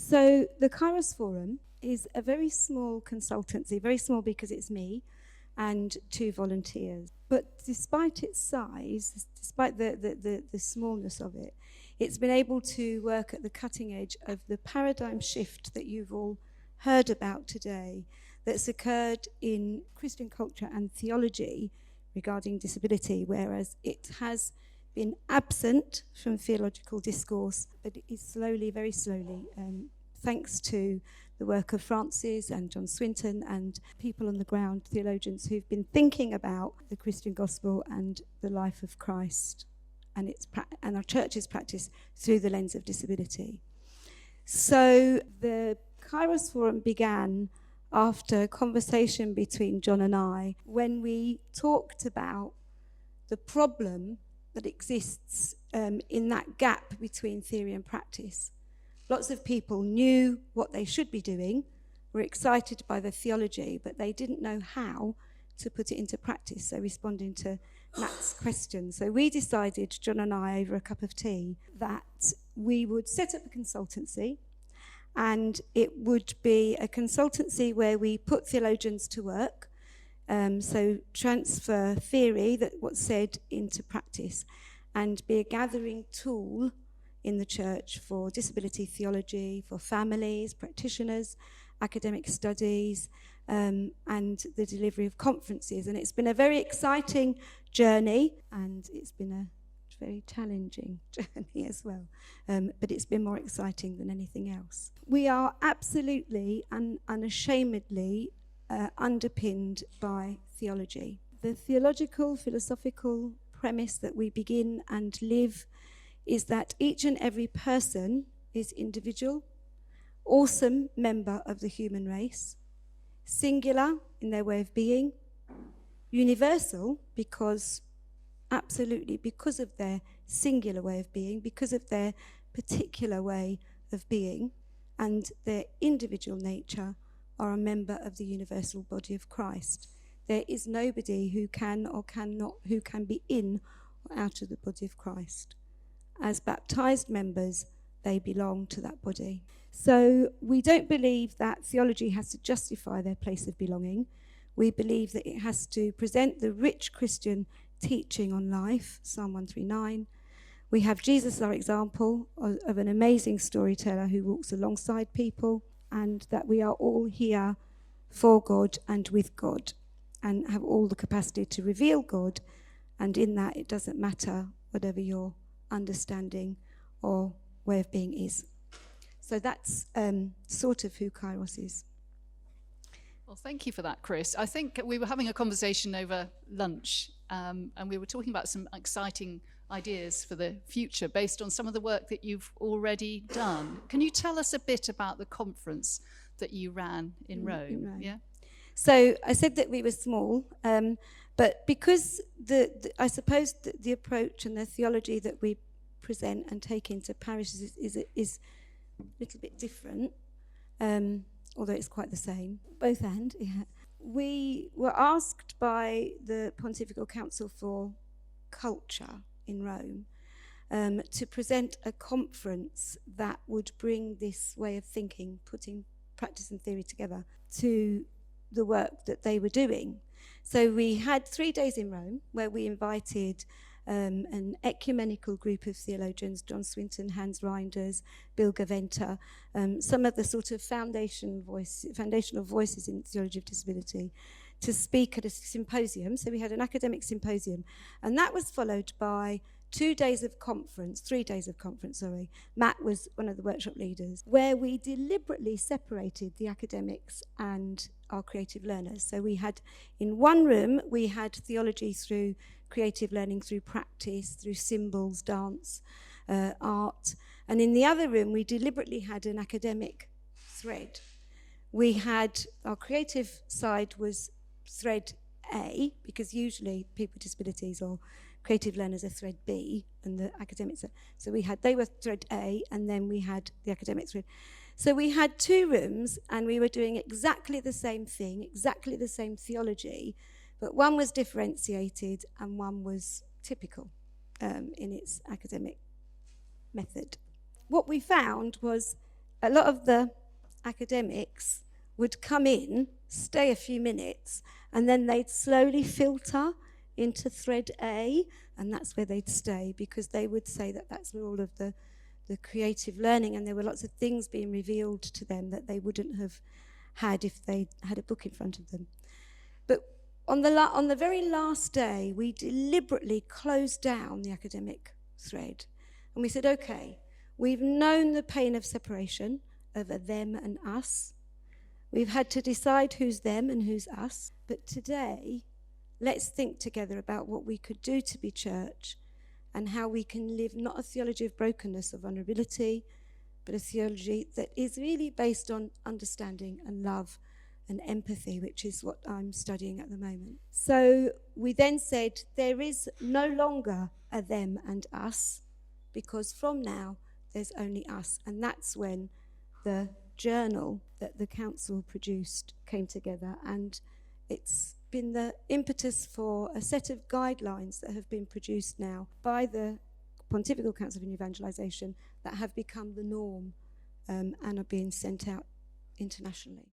So the Kairos Forum is a very small consultancy, very small because it's me and 2 volunteers. But despite its size, despite the smallness of it, it's been able to work at the cutting edge of the paradigm shift that you've all heard about today, that's occurred in Christian culture and theology regarding disability, whereas it has been absent from theological discourse, but it is slowly, very slowly, thanks to the work of Francis and John Swinton and people on the ground, theologians who've been thinking about the Christian gospel and the life of Christ and our church's practice through the lens of disability. So the Kairos Forum began after a conversation between John and I when we talked about the problem that exists in that gap between theory and practice. Lots of people knew what they should be doing, were excited by the theology, but they didn't know how to put it into practice. So responding to Matt's question. So we decided, John and I, over a cup of tea, that we would set up a consultancy, and it would be a consultancy where we put theologians to work, so transfer theory, that what's said, into practice, and be a gathering tool in the church for disability theology, for families, practitioners, academic studies, and the delivery of conferences. And it's been a very exciting journey, and it's been a very challenging journey as well, but it's been more exciting than anything else. We are absolutely and unashamedly underpinned by theology. The theological, philosophical premise that we begin and live is that each and every person is individual, awesome member of the human race, singular in their way of being, universal because of their singular way of being, because of their particular way of being, and their individual nature, are a member of the universal body of Christ. There is nobody who can or cannot, who can be in or out of the body of Christ. As baptized members, they belong to that body. So we don't believe that theology has to justify their place of belonging. We believe that it has to present the rich Christian teaching on life, Psalm 139. We have Jesus as our example of an amazing storyteller who walks alongside people, and that we are all here for God and with God, and have all the capacity to reveal God, and in that it doesn't matter whatever your understanding or way of being is. So that's sort of who Kairos is. Well, thank you for that, Chris. I think we were having a conversation over lunch, and we were talking about some exciting ideas for the future based on some of the work that you've already done. Can you tell us a bit about the conference that you ran in Rome? Yeah. So I said that we were small, but because I suppose the approach and the theology that we present and take into parishes is a little bit different, although it's quite the same. Both and, yeah. We were asked by the Pontifical Council for Culture in Rome to present a conference that would bring this way of thinking, putting practice and theory together, to the work that they were doing. So we had 3 days in Rome where we invited an ecumenical group of theologians, John Swinton, Hans Reinders, Bill Gaventa, some of the sort of foundational voices in theology of disability, to speak at a symposium. So we had an academic symposium, and that was followed by 3 days of conference. Matt was one of the workshop leaders, where we deliberately separated the academics and our creative learners. So we had, in one room, we had theology through creative learning, through practice, through symbols, dance, art. And in the other room, we deliberately had an academic thread. We had, our creative side was thread A, because usually people with disabilities or creative learners are thread B, and the academics are, so they were thread A, and then we had the academic thread. So we had 2 rooms, and we were doing exactly the same thing, exactly the same theology, but one was differentiated and one was typical in its academic method. What we found was a lot of the academics would come in, stay a few minutes, and then they'd slowly filter into thread A, and that's where they'd stay, because they would say that that's where all of the creative learning, and there were lots of things being revealed to them that they wouldn't have had if they had a book in front of them. But on the very last day, we deliberately closed down the academic thread, and we said, okay, we've known the pain of separation, of a them and us. We've had to decide who's them and who's us. But today, let's think together about what we could do to be church and how we can live not a theology of brokenness, of vulnerability, but a theology that is really based on understanding and love and empathy, which is what I'm studying at the moment. So we then said there is no longer a them and us, because from now there's only us. And that's when the journal that the council produced came together, and it's been the impetus for a set of guidelines that have been produced now by the Pontifical Council of Evangelisation that have become the norm and are being sent out internationally.